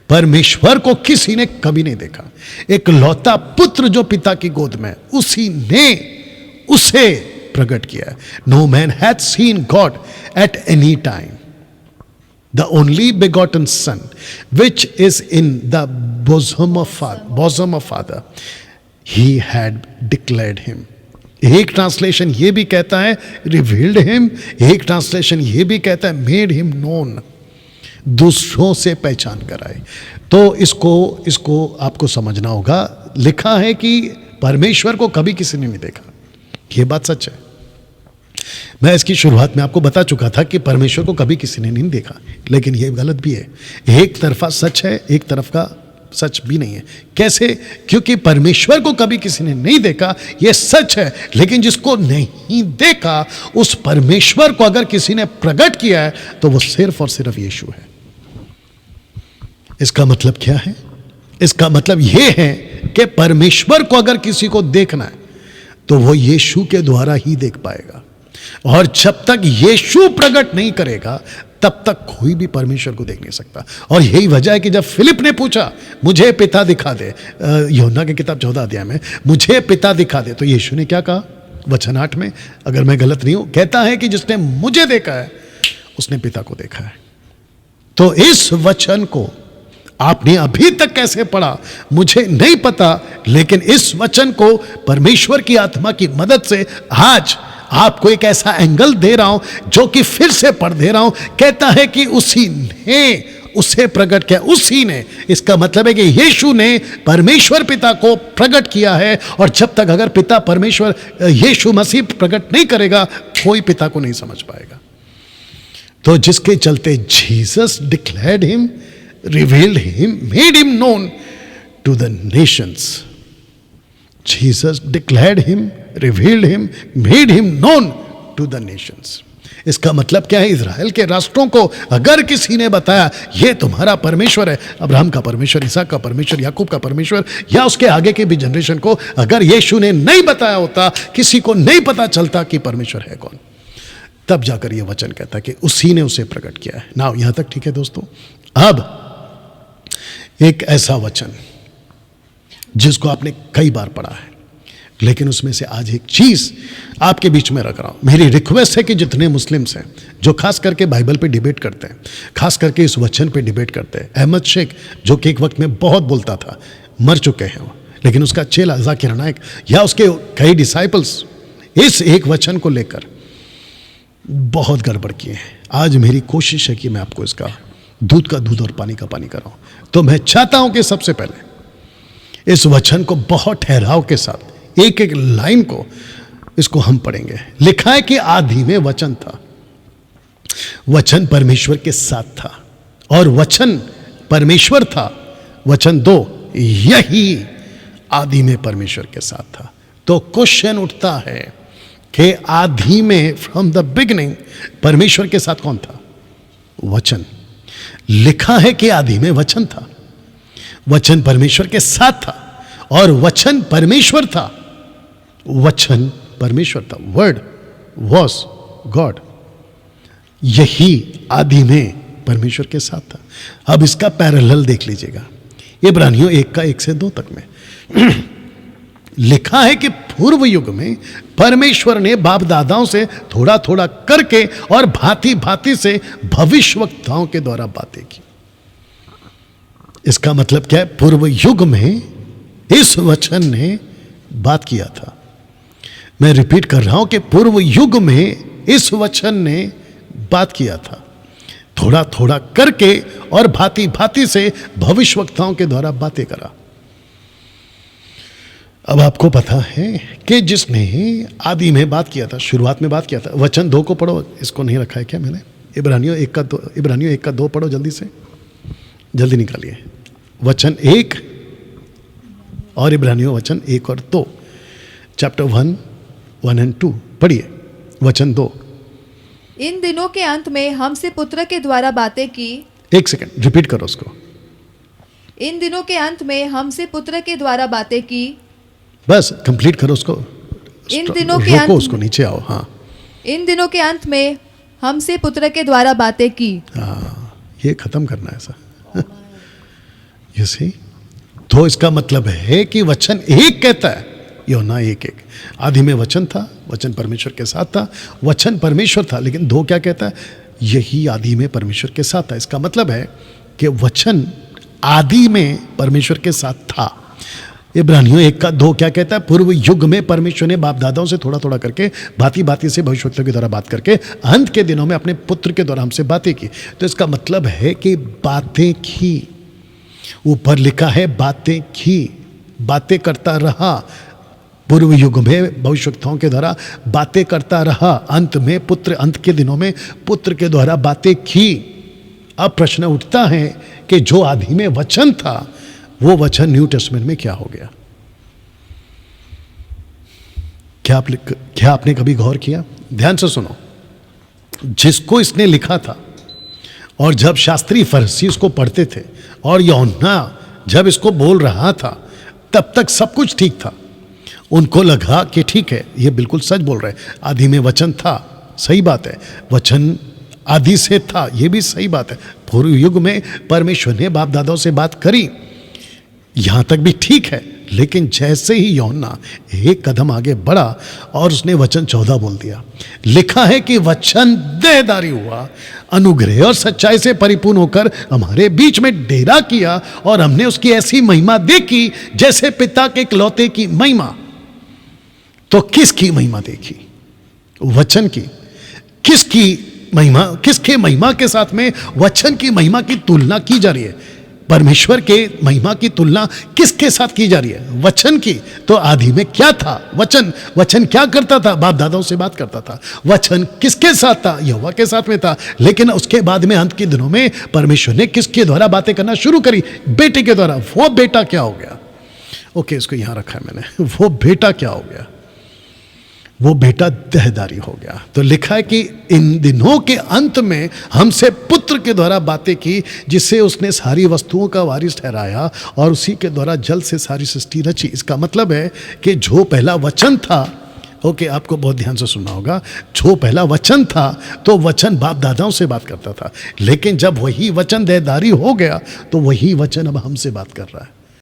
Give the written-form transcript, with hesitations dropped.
परमेश्वर को किसी ने कभी नहीं देखा। एक लौता पुत्र जो पिता की गोद में, उसी ने उसे प्रकट किया। No man hath seen God at any time, the only begotten son which is in the bosom of father, he had declared him. एक ट्रांसलेशन ये भी कहता है रिवील्ड हिम, एक ट्रांसलेशन ये भी कहता है मेड हिम नोन, दूसरों से पहचान कराए। तो इसको आपको समझना होगा। लिखा है कि परमेश्वर को कभी किसी ने नहीं देखा, ये बात सच है। मैं इसकी शुरुआत में आपको बता चुका था कि परमेश्वर को कभी किसी ने नहीं देखा, लेकिन यह गलत भी है। एक तरफा सच है, एक तरफ का सच भी नहीं है। कैसे? क्योंकि परमेश्वर को कभी किसी ने नहीं देखा, यह सच है, लेकिन जिसको नहीं देखा उस परमेश्वर को अगर किसी ने प्रकट किया है तो वो सिर्फ और सिर्फ यीशु है। इसका मतलब क्या है? इसका मतलब यह है कि परमेश्वर को अगर किसी को देखना है तो वो यीशु के द्वारा ही देख पाएगा, और जब तक यीशु प्रकट नहीं करेगा तब तक कोई भी परमेश्वर को देख नहीं सकता। और यही वजह है कि जब फिलिप ने पूछा मुझे पिता दिखा दे, यूहन्ना की किताब 14 अध्याय में, मुझे पिता दिखा दे, तो यीशु ने क्या कहा? वचन 8 में, अगर मैं गलत नहीं हूं, कहता है कि जिसने मुझे देखा है उसने पिता को देखा है। तो इस वचन को आपने अभी तक कैसे पढ़ा मुझे नहीं पता, लेकिन इस वचन को परमेश्वर की आत्मा की मदद से आज आपको एक ऐसा एंगल दे रहा हूं जो कि फिर से पढ़ दे रहा हूं। कहता है कि उसी ने उसे प्रकट किया, उसी ने। इसका मतलब है कि यीशु ने परमेश्वर पिता को प्रकट किया है, और जब तक अगर पिता परमेश्वर यीशु मसीह प्रकट नहीं करेगा कोई पिता को नहीं समझ पाएगा। तो जिसके चलते Jesus declared him, revealed him, made him known to the nations. Jesus declared him, revealed him, made him known to the nations. इसका मतलब क्या है? इज़राइल के राष्ट्रों को अगर किसी ने बताया ये तुम्हारा परमेश्वर है, अब्राहम का परमेश्वर, इसहाक का परमेश्वर, याकूब का परमेश्वर, या उसके आगे के भी जनरेशन को अगर यीशु ने नहीं बताया होता, किसी को नहीं पता चलता कि परमेश्वर है कौन, तब जाकर ये वचन कहता कि उसी ने उसे प्रकट किया है। नाउ यहां तक ठीक है दोस्तों। अब एक ऐसा वचन जिसको आपने कई बार पढ़ा है, लेकिन उसमें से आज एक चीज आपके बीच में रख रहा हूं। मेरी रिक्वेस्ट है कि जितने मुस्लिम्स हैं जो खास करके बाइबल पे डिबेट करते हैं, खास करके इस वचन पे डिबेट करते हैं, अहमद शेख जो कि एक वक्त में बहुत बोलता था, मर चुके हैं वो, लेकिन उसका चेला जाकिर नाइक या उसके कई डिसाइपल्स इस एक वचन को लेकर बहुत गड़बड़ किए हैं। आज मेरी कोशिश है कि मैं आपको इसका दूध का दूध और पानी का पानी कराऊं। तो मैं चाहता हूं कि सबसे पहले इस वचन को बहुत ठहराव के साथ एक एक लाइन को इसको हम पढ़ेंगे। लिखा है कि आदि में वचन था, वचन परमेश्वर के साथ था और वचन परमेश्वर था। वचन 2, यही आदि में परमेश्वर के साथ था। तो क्वेश्चन उठता है कि आदि में फ्रॉम द बिगिनिंग परमेश्वर के साथ कौन था? वचन। लिखा है कि आदि में वचन था, वचन परमेश्वर के साथ था और वचन परमेश्वर था। वचन परमेश्वर था, वर्ड वॉज गॉड। यही आदि में परमेश्वर के साथ था। अब इसका पैरेलल देख लीजिएगा, इब्रानियों 1:1-2 तक में लिखा है कि पूर्व युग में परमेश्वर ने बाप दादाओं से थोड़ा थोड़ा करके और भांति भांति से भविष्यवक्ताओं के द्वारा बातें की। इसका मतलब क्या है? पूर्व युग में इस वचन ने बात किया था। मैं रिपीट कर रहा हूं कि पूर्व युग में इस वचन ने बात किया था, थोड़ा थोड़ा करके और भांति भांति से भविष्यवक्ताओं के द्वारा बातें करा। अब आपको पता है कि जिसने आदि में बात किया था, शुरुआत में बात किया था। वचन 2 को पढ़ो, इसको नहीं रखा है क्या मैंने? इब्रानियों 1:2 पढ़ो जल्दी से, जल्दी निकालिए। वचन 1 और इब्रानियों वचन 1 और 2, चैप्टर 1 and 2 पढ़िए। वचन 2, इन दिनों के अंत में हमसे पुत्र के द्वारा बातें की। एक सेकंड रिपीट करो उसको। इन दिनों के अंत में हमसे पुत्र के द्वारा बातें की। बस कंप्लीट करो उसको। इन दिनों के रोको अंत, उसको, नीचे आओ। हाँ, इन दिनों के अंत में हमसे पुत्र के द्वारा बातें की। हाँ, ये खत्म करना है ऐसा। You see? तो इसका मतलब है कि वचन एक कहता है, यूहन्ना 1:1, आदि में वचन था, वचन परमेश्वर के साथ था, वचन परमेश्वर था। लेकिन 2 क्या कहता है? यही आदि में परमेश्वर के साथ था। इसका मतलब है कि वचन आदि में परमेश्वर के साथ था। इब्रानियों 1:2 क्या कहता है? पूर्व युग में परमेश्वर ने बाप दादाओं से थोड़ा थोड़ा करके, भांति भांति से भविष्यवक्ताओं के द्वारा बात करके अंत के दिनों में अपने पुत्र के द्वारा हमसे बातें की। तो इसका मतलब है कि बातें की, ऊपर लिखा है बातें की, बातें करता रहा। पूर्व युग में भविष्यवक्ताओं के द्वारा बातें करता रहा, अंत में पुत्र, अंत के दिनों में पुत्र के द्वारा बातें की। अब प्रश्न उठता है कि जो आदि में वचन था, वो वचन न्यू टेस्टमेंट में क्या हो गया? क्या आपने कभी गौर किया? ध्यान से सुनो। जिसको इसने लिखा था, और जब शास्त्री फरीसी इसको पढ़ते थे, और यूहन्ना जब इसको बोल रहा था, तब तक सब कुछ ठीक था। उनको लगा कि ठीक है, ये बिल्कुल सच बोल रहे हैं। आदि में वचन था, सही बात है। वचन आदि से था, ये भी सही बात है। पूर्व युग में परमेश्वर ने बाप दादाओं से बात करी, यहां तक भी ठीक है। लेकिन जैसे ही यूहन्ना एक कदम आगे बढ़ा और उसने वचन 14 बोल दिया, लिखा है कि वचन देहधारी हुआ, अनुग्रह और सच्चाई से परिपूर्ण होकर हमारे बीच में डेरा किया, और हमने उसकी ऐसी महिमा देखी जैसे पिता के इकलौते की महिमा। तो किसकी महिमा देखी? वचन की। किसकी महिमा? किसके महिमा के साथ में वचन की महिमा की तुलना की जा रही है? परमेश्वर के महिमा की तुलना किसके साथ की जा रही है? वचन की। तो आदि में क्या था? वचन। वचन क्या करता था? बाप दादाओं से बात करता था। वचन किसके साथ था? यहोवा के साथ में था। लेकिन उसके बाद में अंत के दिनों में परमेश्वर ने किसके द्वारा बातें करना शुरू करी? बेटे के द्वारा। वो बेटा क्या हो गया? ओके, इसको यहां रखा है मैंने। वो बेटा क्या हो गया? वो बेटा देहधारी हो गया। तो लिखा है कि इन दिनों के अंत में हमसे पुत्र के द्वारा बातें की, जिससे उसने सारी वस्तुओं का वारिस ठहराया, और उसी के द्वारा जल से सारी सृष्टि रची। इसका मतलब है कि जो पहला वचन था, ओके, आपको बहुत ध्यान से सुनना होगा, जो पहला वचन था, तो वचन बाप दादाओं से बात करता था। लेकिन जब वही वचन देहधारी हो गया, तो वही वचन अब हमसे बात कर रहा है।